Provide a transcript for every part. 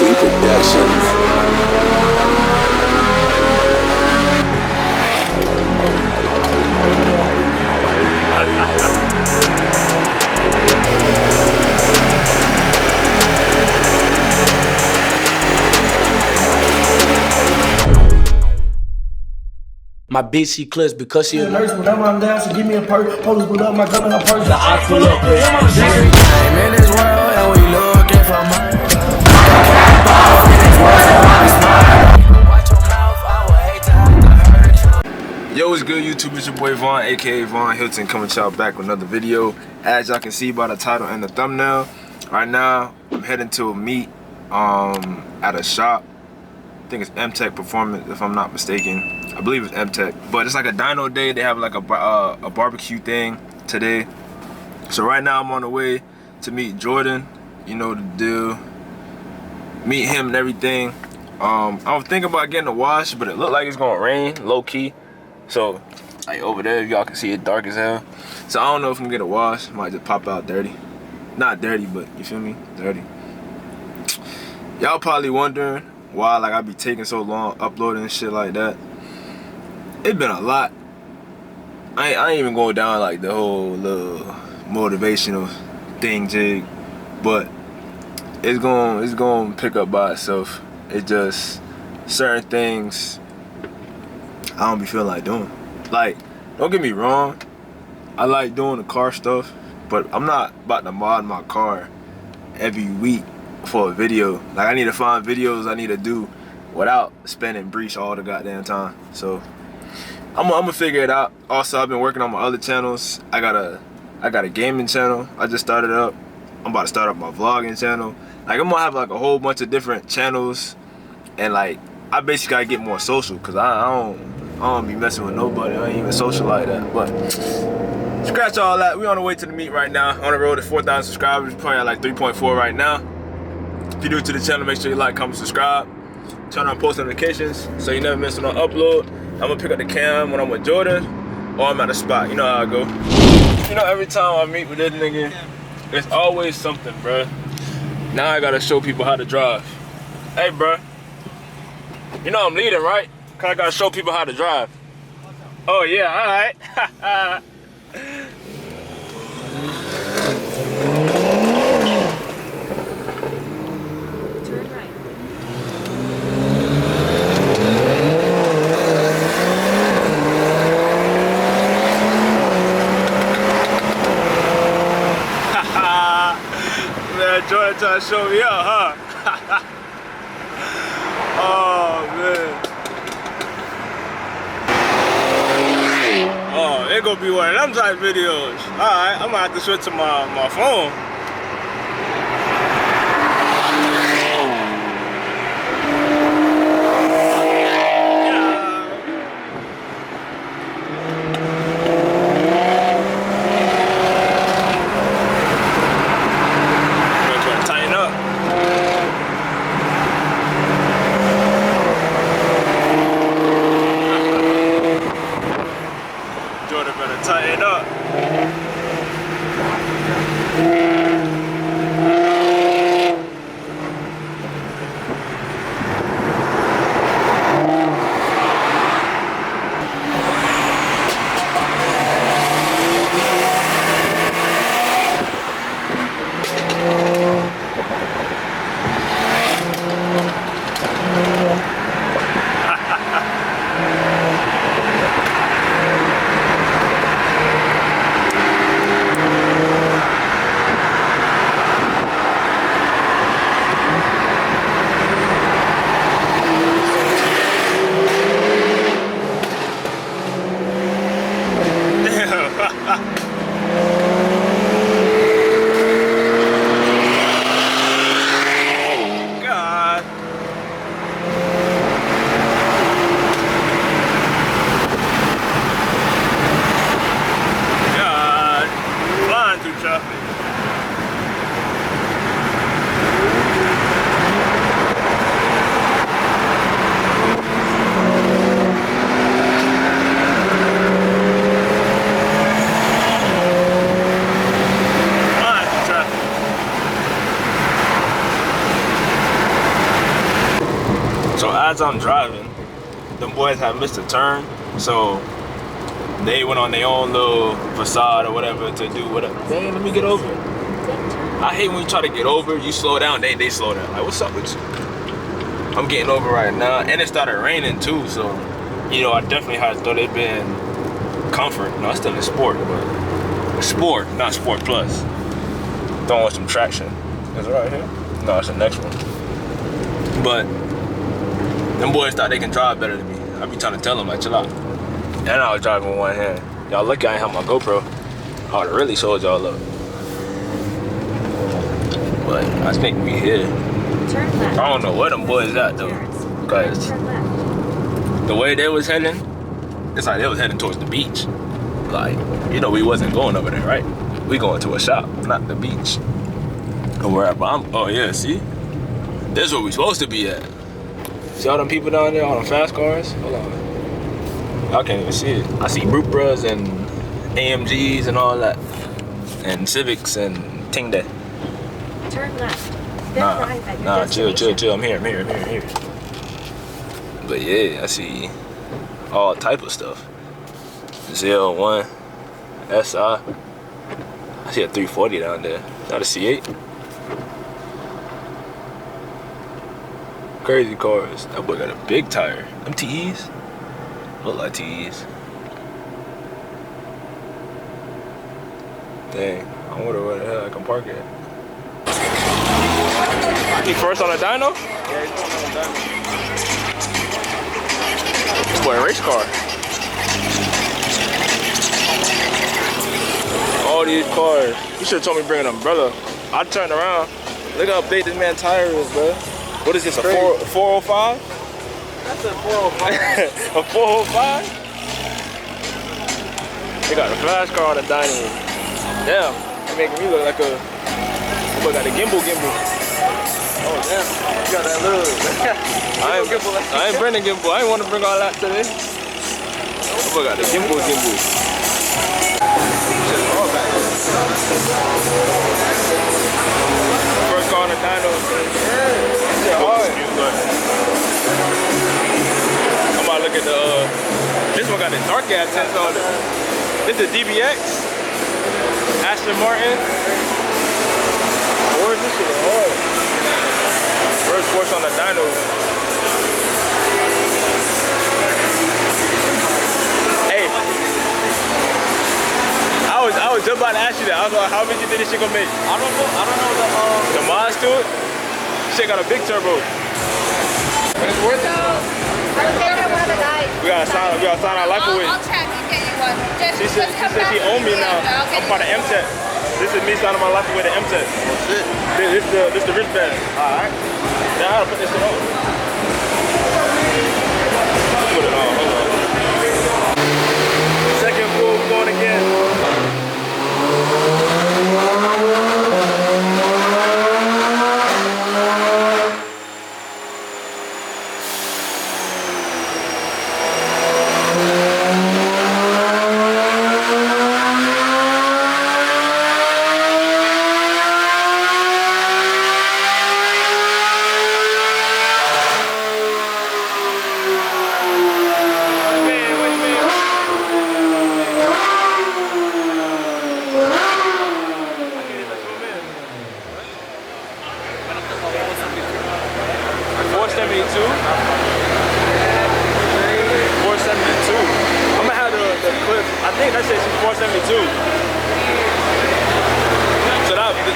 F30 production. My bitch, she clips because she a nurse. Whenever I'm down, she give me a perk. Police put up my gun in her purse. I pull up with I'm in this world and we looking for money. Yo, what's good, YouTube? It's your boy Von, aka VonHylton, coming to y'all back with another video. As y'all can see by the title and the thumbnail, right now I'm heading to a meet at a shop. I think it's M-Tech Performance, if I'm not mistaken. I believe it's M-Tech, but it's like a dyno day. They have like a barbecue thing today. So right now I'm on the way to meet Jordan. You know the deal. Meet him and everything. I was thinking about getting a wash, but it looked like it's gonna rain, low key. So like over there, y'all can see it dark as hell. So I don't know if I'm gonna get a wash. Might just pop out dirty. Not dirty, but you feel me? Dirty. Y'all probably wondering why like I be taking so long uploading and shit like that. It's been a lot. I ain't even going down like the whole little motivational thing jig, but it's going to pick up by itself. It's just certain things I don't be feeling like doing. Like, don't get me wrong, I like doing the car stuff, but I'm not about to mod my car every week for a video. Like, I need to find videos I need to do without spending breach all the goddamn time. So I'm gonna figure it out. Also, I've been working on my other channels. I got a gaming channel I just started up. I'm about to start up my vlogging channel. Like, I'm gonna have like a whole bunch of different channels, and like I basically gotta get more social, cause I don't be messing with nobody. I ain't even social like that. But scratch all that. We on the way to the meet right now. On the road to 4,000 subscribers. Probably at like 3.4 right now. If you're new to the channel, make sure you like, comment, subscribe. Turn on post notifications so you never miss an upload. I'm gonna pick up the cam when I'm with Jordan or I'm at a spot. You know how I go. You know, every time I meet with this nigga, there's always something, bruh. Now I gotta show people how to drive. Hey, bruh. You know I'm leading, right? Cause I gotta show people how to drive. Oh yeah, alright. Jordan trying to show me up, huh? Oh, man. Oh, it gonna be one of them type videos. Alright, I'm gonna have to switch to my phone. Jordan better tighten up. as I'm driving, them boys had missed a turn, so they went on their own little facade or whatever to do whatever. Dang, let me get over. I hate when you try to get over, you slow down, they slow down. Like, what's up with you? I'm getting over right now, and it started raining too, so you know I definitely had thought it'd been comfort. No, it's still a sport, but sport, not sport plus. Don't want some traction. Is it right here? No, it's the next one. But them boys thought they can drive better than me. I be trying to tell them like, chill out. And I was driving with one hand. Y'all lucky I ain't have my GoPro. I would've really showed y'all up. But I think we here. I don't know where them boys at though, cause the way they was heading, it's like they was heading towards the beach. Like, you know, we wasn't going over there, right? We going to a shop, not the beach. Or wherever I'm. Oh yeah, see? This is where we supposed to be at. See all them people down there, all them fast cars? Hold on. Y'all can't even see it. I see Brupras and AMGs and all that, and Civics and ting that. Turn left. Nah, chill. I'm here. But yeah, I see all type of stuff. ZL1, SI. I see a 340 down there. Not a C8. Crazy cars. That boy got a big tire. Them TEs? Look like TEs. Dang, I wonder where the hell I can park at. He first on a dyno? Yeah, he's going on a dyno. This boy a race car. All these cars. You should have told me to bring an umbrella. I turned around. Look how big this man's tire is, bro. What is this, a 405? That's a 405. A 405? They got a flash car on the dyno. Damn, they're making me look like a... Boy got a gimbal. Oh damn, you got that little... I ain't bringing gimbal. I ain't want to bring all that today. Boy got the gimbal. First car on the dyno. Shit hard. I'm about to look at the... this one got the dark gas tints on it. This is DBX. Aston Martin. Where's this shit hard? First force on the dyno. Hey, I was just about to ask you that. I was like, how much you think this shit gonna make? I don't know the mods to it. Shit got a big turbo. It's worth it. We gotta sign our life away. I'll check and get you one. She said she owned me now. I'm part of MTech. This is me signing my life away to MTech. This the wristband. Alright. Now I gotta put this shit on. Put it on, hold on. Second full going again.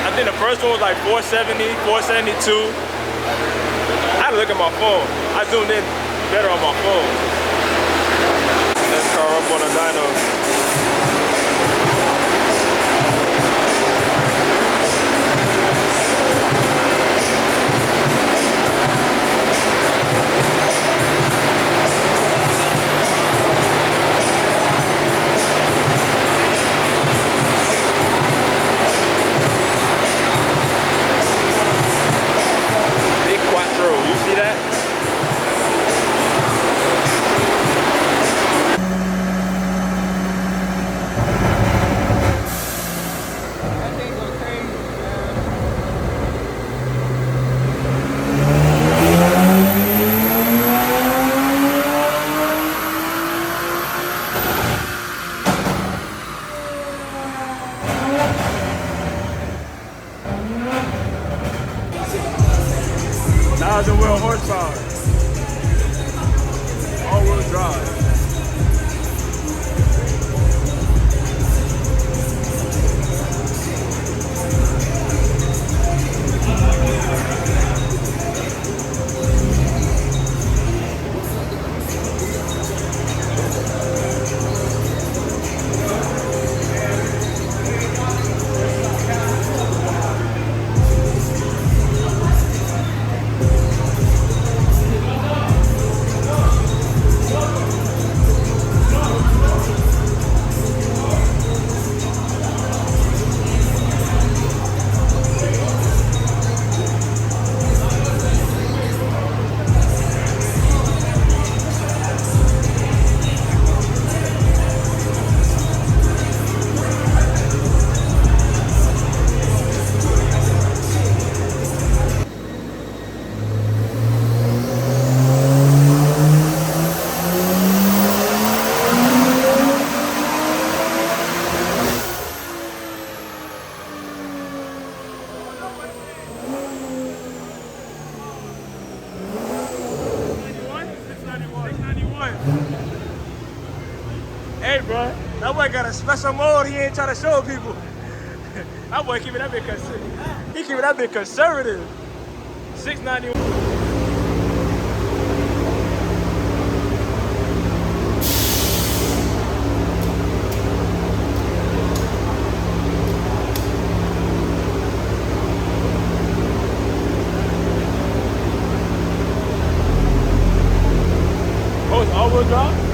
I think the first one was like 470, 472. I had to look at my phone. I zoomed in better on my phone. This car up on a dyno. 1,000 wheel horsepower. All-wheel drive. Hey, bro, that boy got a special mode he ain't trying to show people. That boy keeping that bit conservative. He keeping that bit conservative. 691. Oh, it's all-wheel drive?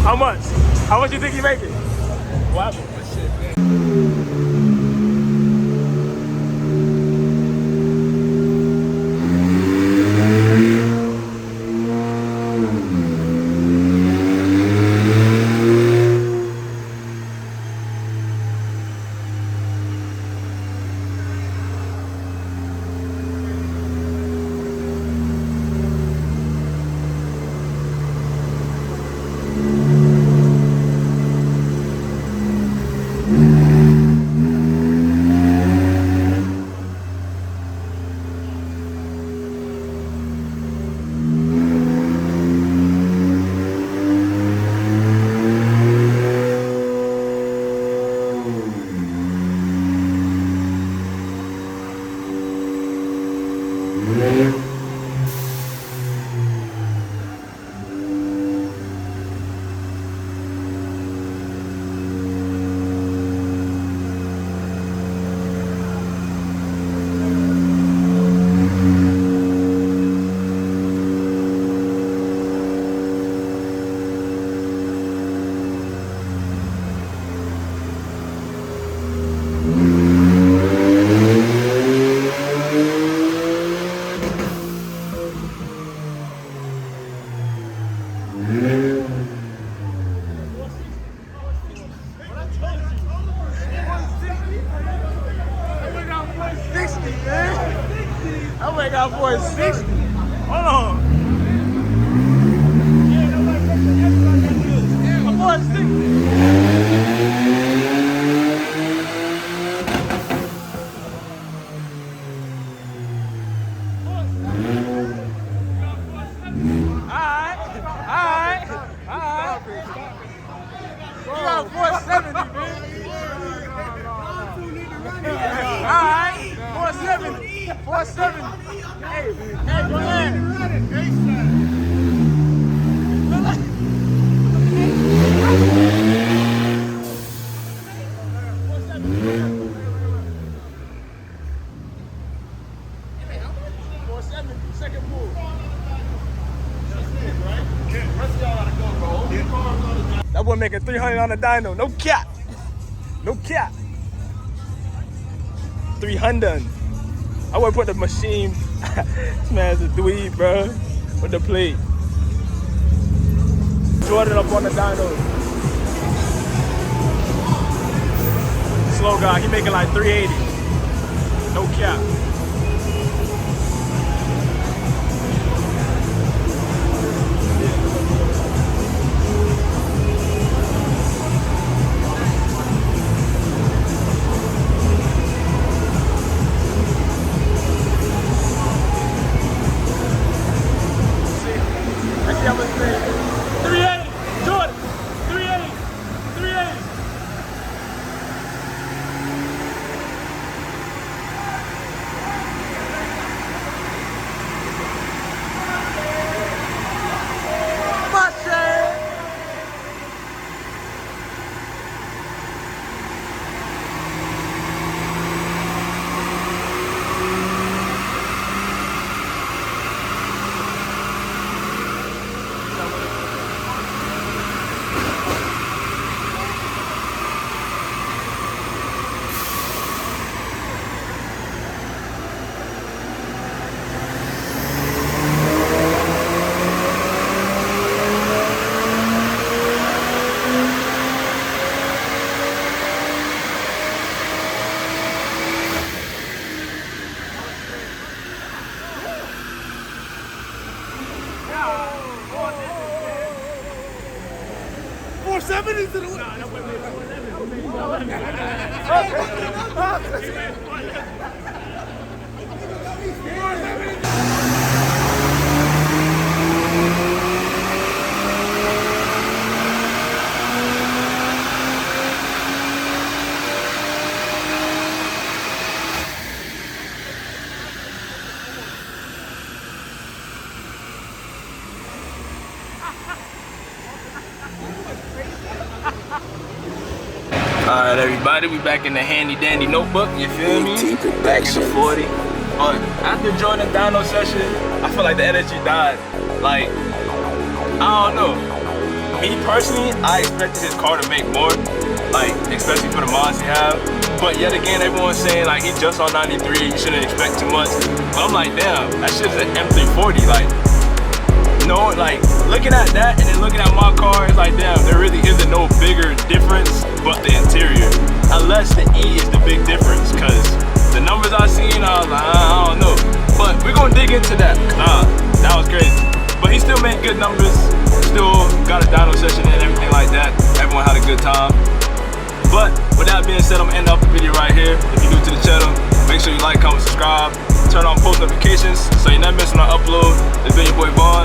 How much? How much you think you make it? Wow. That boy got 460. Hold on. That boy making 300 on the dyno. No cap. No cap. 300. I would put the machine. This man's a dweeb, bro. With the plate. Jordan up on the dyno. Slow guy. He making like 380. No cap. Alright everybody, we back in the handy dandy notebook, you feel me? Back in the 40. But after joining the dyno session, I feel like the energy died. Like, I don't know. Me personally, I expected his car to make more, like, especially for the mods he have. But yet again, everyone's saying like he just on 93, you shouldn't expect too much. But I'm like, damn, that shit's an M340, like, no, like, looking at that and then looking at my car, it's like, damn, there really isn't no bigger difference but the interior. Unless the E is the big difference, because the numbers I seen, I was like, I don't know. But we're gonna dig into that. Nah, that was crazy. But he still made good numbers, still got a dyno session and everything like that. Everyone had a good time. But with that being said, I'm gonna end off the video right here. If you're new to the channel, make sure you like, comment, subscribe, turn on post notifications so you're not missing our upload. It's been your boy Von.